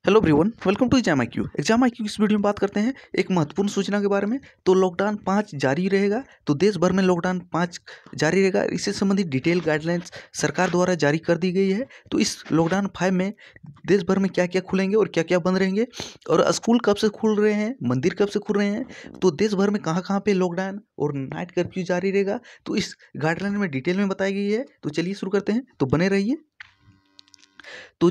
Hello everyone, welcome to exam IQ। Exam IQ इस video में बात करते हैं एक महत्वपूर्ण सूचना के बारे में। तो लॉकडाउन 5 जारी रहेगा। तो देश भर में लॉकडाउन 5 जारी रहेगा। इससे संबंधित डिटेल गाइडलाइंस सरकार द्वारा जारी कर दी गई है। तो इस लॉकडाउन 5 में देश भर में क्या क्या खुलेंगे और क्या क्या बंद रहेंगे, और स्कूल कब से खुल रहे हैं, मंदिर कब से खुल रहे हैं, तो देश भर में कहाँ कहाँ पे लॉकडाउन और नाइट कर्फ्यू जारी रहेगा, तो इस गाइडलाइन में डिटेल में बताई गई है। तो चलिए शुरू करते हैं, तो बने रहिए। तो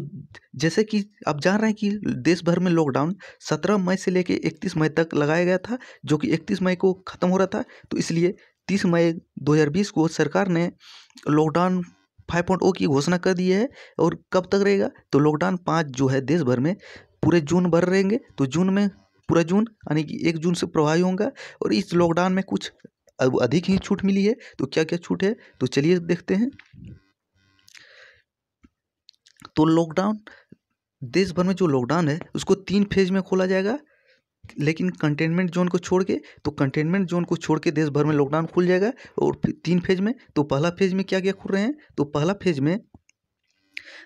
जैसे कि आप जान रहे हैं कि देश भर में लॉकडाउन 17 मई से लेके 31 मई तक लगाया गया था, जो कि 31 मई को ख़त्म हो रहा था। तो इसलिए 30 मई 2020 को सरकार ने लॉकडाउन 5.0 की घोषणा कर दी है। और कब तक रहेगा, तो लॉकडाउन 5 जो है देश भर में पूरे जून भर रहेंगे। तो जून में पूरा जून यानी कि 1 जून से प्रभावी होगा। और इस लॉकडाउन में कुछ अब अधिक ही छूट मिली है। तो क्या क्या छूट है, तो चलिए देखते हैं। तो लॉकडाउन देश भर में जो लॉकडाउन है उसको 3 फेज में खोला जाएगा, लेकिन कंटेनमेंट जोन को छोड़ के। तो कंटेनमेंट जोन को छोड़ के देश भर में लॉकडाउन खुल जाएगा। और फिर 3 फेज में। तो पहला फेज में क्या क्या खुल रहे हैं, तो पहला फेज में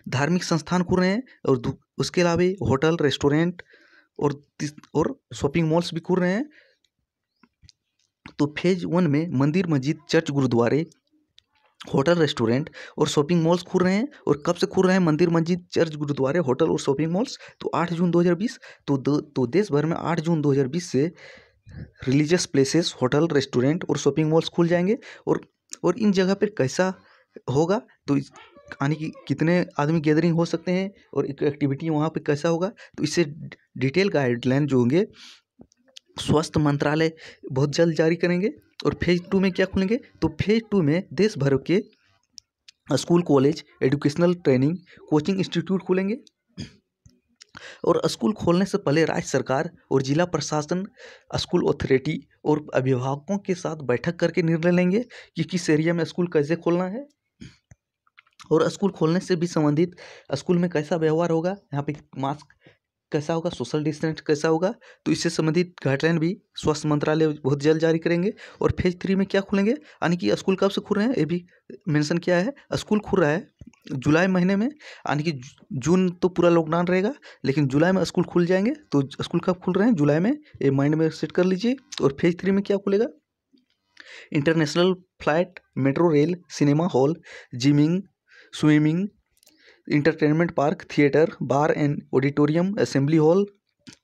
धार्मिक संस्थान खुल रहे हैं, और उसके अलावा होटल, रेस्टोरेंट और शॉपिंग मॉल्स भी खुल रहे हैं। तो फेज 1 में मंदिर, मस्जिद, चर्च, गुरुद्वारे, होटल, रेस्टोरेंट और शॉपिंग मॉल्स खुल रहे हैं। और कब से खुल रहे हैं मंदिर, मस्जिद, चर्च, गुरुद्वारे, होटल और शॉपिंग मॉल्स, तो 8 जून 2020। तो देश भर में 8 जून 2020 से रिलीजियस प्लेसेस, होटल, रेस्टोरेंट और शॉपिंग मॉल्स खुल जाएंगे। और इन जगह पर कैसा होगा, तो यानी कि कितने आदमी गैदरिंग हो सकते हैं और एक एक्टिविटी वहाँ पे कैसा होगा, तो इससे डिटेल गाइडलाइन जो होंगे स्वास्थ्य मंत्रालय बहुत जल्द जारी करेंगे। और फेज 2 में क्या खुलेंगे, तो फेज 2 में देश भर के school, college, educational training, coaching institute खुलेंगे। और स्कूल खोलने से पहले राज्य सरकार और जिला प्रशासन स्कूल अथॉरिटी और अभिभावकों के साथ बैठक करके निर्णय लेंगे कि किस एरिया में स्कूल कैसे खोलना है। और स्कूल खोलने से भी संबंधित स्कूल में कैसा व्यवहार होगा, यहाँ पे मास्क कैसा होगा, सोशल डिस्टेंस कैसा होगा, तो इससे संबंधित गाइडलाइन भी स्वास्थ्य मंत्रालय बहुत जल्द जारी करेंगे। और फेज 3 में क्या खुलेंगे, यानी कि स्कूल कब से खुल रहे हैं ये भी मेंशन किया है। स्कूल खुल रहा है जुलाई महीने में, यानी कि जून तो पूरा लॉकडाउन रहेगा, लेकिन जुलाई में स्कूल खुल जाएंगे। तो स्कूल कब खुल रहे हैं, जुलाई में, ये माइंड में सेट कर लीजिए। और फेज 3 में क्या खुलेगा, international flight, metro rail, cinema hall, gymming, swimming, entertainment park, theatre, bar and auditorium, assembly hall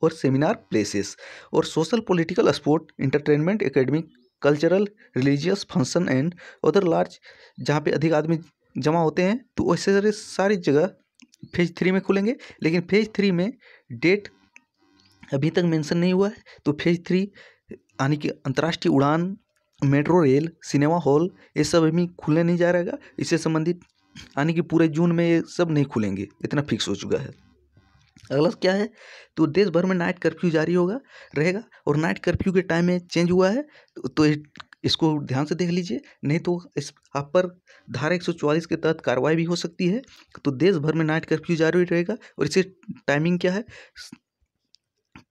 और सेमिनार प्लेसेस, और social, political, sport, entertainment, academic, cultural, religious function and other large, जहाँ पे अधिक आदमी जमा होते हैं, तो वैसे सारी जगह फेज 3 में खुलेंगे। लेकिन फेज 3 में डेट अभी तक मेंशन नहीं हुआ है। तो फेज 3 यानी कि अंतर्राष्ट्रीय उड़ान, मेट्रो रेल, सिनेमा हॉल, ये सब अभी खुलने नहीं जा रहेगा। इससे संबंधित यानी कि पूरे जून में ये सब नहीं खुलेंगे, इतना फिक्स हो चुका है। अगला क्या है, तो देश भर में नाइट कर्फ्यू जारी होगा रहेगा। और नाइट कर्फ्यू के टाइम में चेंज हुआ है, तो इसको ध्यान से देख लीजिए, नहीं तो इस आप पर धारा 144 के तहत कार्रवाई भी हो सकती है। तो देश भर में नाइट कर्फ्यू जारी रहेगा। और इससे टाइमिंग क्या है,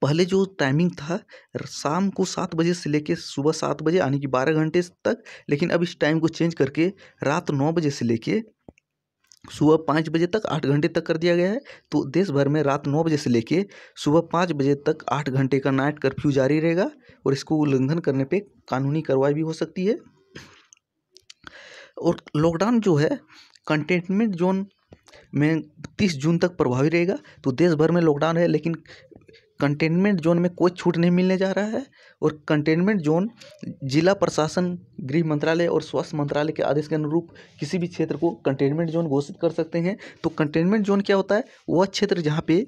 पहले जो टाइमिंग था शाम को 7 बजे से लेके सुबह 7 बजे, यानी कि 12 घंटे तक। लेकिन अब इस टाइम को चेंज करके रात 9 बजे से लेके सुबह 5 बजे तक 8 घंटे तक कर दिया गया है। तो देश भर में रात 9 बजे से लेके सुबह 5 बजे तक 8 घंटे का नाइट कर्फ्यू जारी रहेगा। और इसको उल्लंघन करने पे कानूनी कार्रवाई भी हो सकती है। और लॉकडाउन जो है कंटेनमेंट जोन में 30 जून तक प्रभावी रहेगा। तो देश भर में लॉकडाउन है, लेकिन कंटेनमेंट जोन में कोई छूट नहीं मिलने जा रहा है। और कंटेनमेंट जोन जिला प्रशासन, गृह मंत्रालय और स्वास्थ्य मंत्रालय के आदेश के अनुरूप किसी भी क्षेत्र को कंटेनमेंट जोन घोषित कर सकते हैं। तो कंटेनमेंट जोन क्या होता है, वह क्षेत्र जहाँ पे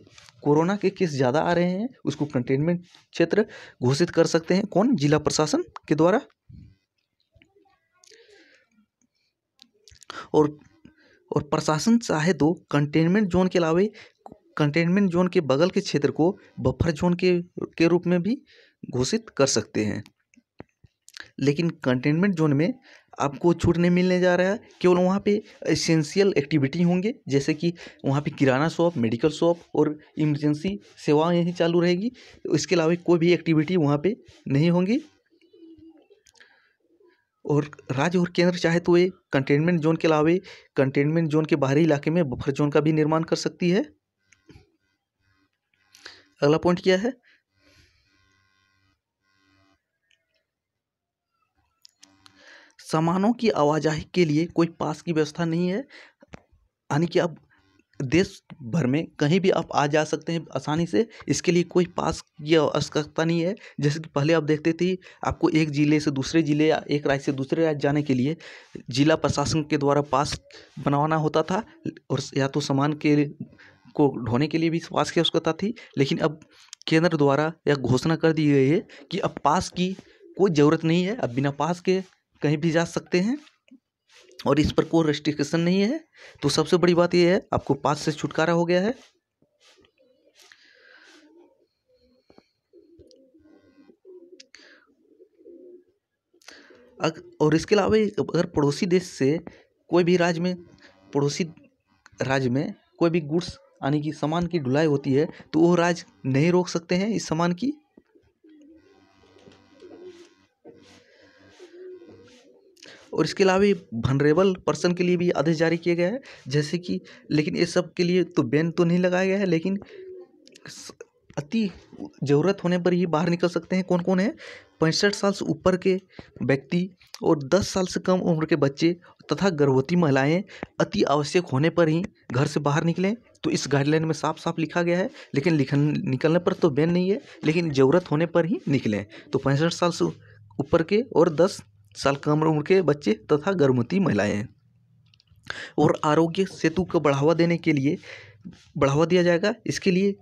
कोरोना के केस ज़्यादा आ रहे हैं उसको कंटेनमेंट क्षेत्र घोषित कर सकते हैं। कौन, जिला प्रशासन के द्वारा। और प्रशासन चाहे तो कंटेनमेंट जोन के अलावा कंटेनमेंट जोन के बगल के क्षेत्र को बफर जोन के रूप में भी घोषित कर सकते हैं। लेकिन कंटेनमेंट जोन में आपको छूट नहीं मिलने जा रहा है। केवल वहाँ पे एसेंशियल एक्टिविटी होंगे, जैसे कि वहाँ पे किराना शॉप, मेडिकल शॉप और इमरजेंसी सेवाएं यही चालू रहेगी। इसके अलावा कोई भी एक्टिविटी वहाँ पे नहीं होंगी। और राज्य और केंद्र चाहे तो ये कंटेनमेंट जोन के अलावा कंटेनमेंट जोन के बाहरी इलाके में बफर जोन का भी निर्माण कर सकती है। अगला पॉइंट क्या है, सामानों की आवाजाही के लिए कोई पास की व्यवस्था नहीं है, यानी कि अब देश भर में कहीं भी आप आ जा सकते हैं आसानी से, इसके लिए कोई पास की आवश्यकता नहीं है। जैसे कि पहले आप देखते थे आपको एक ज़िले से दूसरे ज़िले या एक राज्य से दूसरे राज्य जाने के लिए जिला प्रशासन के द्वारा पास बनवाना होता था, और या तो सामान के को ढोने के लिए भी पास की आवश्यकता थी। लेकिन अब केंद्र द्वारा यह घोषणा कर दी गई है कि अब पास की कोई ज़रूरत नहीं है, अब बिना पास के कहीं भी जा सकते हैं और इस पर कोई रेस्ट्रिक्शन नहीं है। तो सबसे बड़ी बात यह है, आपको पास से छुटकारा हो गया है। और इसके अलावा अगर पड़ोसी देश से कोई भी राज्य में, पड़ोसी राज्य में कोई भी गुड्स यानी कि सामान की ढुलाई होती है तो वो राज्य नहीं रोक सकते हैं इस सामान की। और इसके अलावा वनरेबल पर्सन के लिए भी आदेश जारी किया गया है, जैसे कि, लेकिन ये सब के लिए तो बैन तो नहीं लगाया गया है, लेकिन अति ज़रूरत होने पर ही बाहर निकल सकते हैं। कौन कौन है, 65 साल से ऊपर के व्यक्ति और 10 साल से कम उम्र के बच्चे तथा गर्भवती महिलाएं अति आवश्यक होने पर ही घर से बाहर निकलें। तो इस गाइडलाइन में साफ साफ लिखा गया है, लेकिन निकलने पर तो बैन नहीं है, लेकिन ज़रूरत होने पर ही निकलें। तो 65 साल से ऊपर के और 10 साल कम उम्र के बच्चे तथा गर्भवती महिलाएं। और आरोग्य सेतु को बढ़ावा देने के लिए बढ़ावा दिया जाएगा। इसके लिए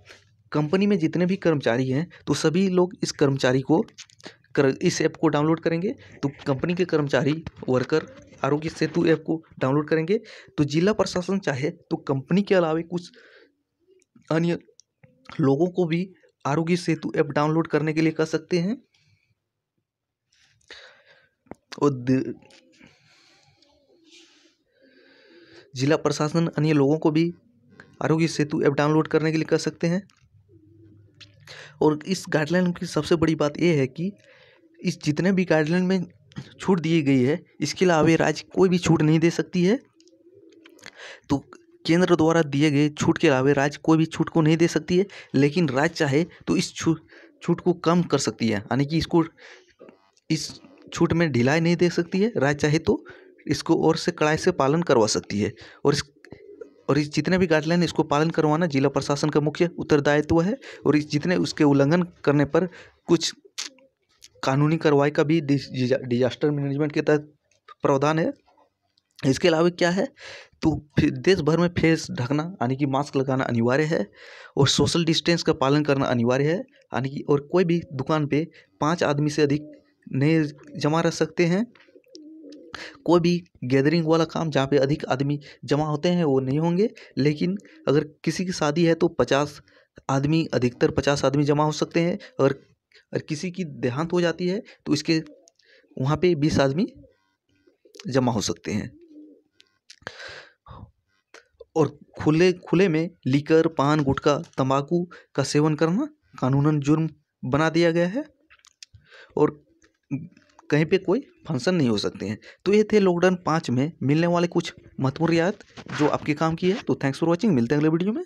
कंपनी में जितने भी कर्मचारी हैं तो सभी लोग इस कर्मचारी को इस ऐप को डाउनलोड करेंगे। तो कंपनी के कर्मचारी वर्कर आरोग्य सेतु ऐप को डाउनलोड करेंगे। तो जिला प्रशासन चाहे तो कंपनी के अलावा कुछ अन्य लोगों को भी आरोग्य सेतु ऐप डाउनलोड करने के लिए कर सकते हैं। और जिला प्रशासन अन्य लोगों को भी आरोग्य सेतु ऐप डाउनलोड करने के लिए कर सकते हैं। और इस गाइडलाइन की सबसे बड़ी बात यह है कि इस जितने भी गाइडलाइन में छूट दी गई है, इसके अलावा राज्य कोई भी छूट नहीं दे सकती है। तो केंद्र द्वारा दिए गए छूट के अलावा राज्य कोई भी छूट को नहीं दे सकती है, लेकिन राज्य चाहे तो इस छूट को कम कर सकती है, यानी कि इस छूट में ढिलाई नहीं दे सकती है। राज्य चाहे तो इसको और से कड़ाई से पालन करवा सकती है। और इस जितने भी गाइडलाइन इसको पालन करवाना जिला प्रशासन का मुख्य उत्तरदायित्व है। और इस जितने उसके उल्लंघन करने पर कुछ कानूनी कार्रवाई का भी डिजास्टर मैनेजमेंट के तहत प्रावधान है। इसके अलावा क्या है, तो देश भर में फेस ढकना यानी कि मास्क लगाना अनिवार्य है, और सोशल डिस्टेंस का पालन करना अनिवार्य है, यानी कि और कोई भी दुकान पे 5 आदमी से अधिक नहीं जमा रह सकते हैं। कोई भी गैदरिंग वाला काम जहाँ पे अधिक आदमी जमा होते हैं वो नहीं होंगे। लेकिन अगर किसी की शादी है तो 50 आदमी, अधिकतर 50 आदमी जमा हो सकते हैं। और किसी की देहांत हो जाती है तो इसके वहाँ पे 20 आदमी जमा हो सकते हैं। और खुले में लीकर, पान, गुटखा, तंबाकू का सेवन करना कानूनन जुर्म बना दिया गया है, और कहीं पे कोई फंक्शन नहीं हो सकते हैं। तो ये थे लॉकडाउन 5 में मिलने वाले कुछ महत्वपूर्ण रियायत जो आपके काम की है। तो थैंक्स फॉर वॉचिंग, मिलते हैं अगले वीडियो में।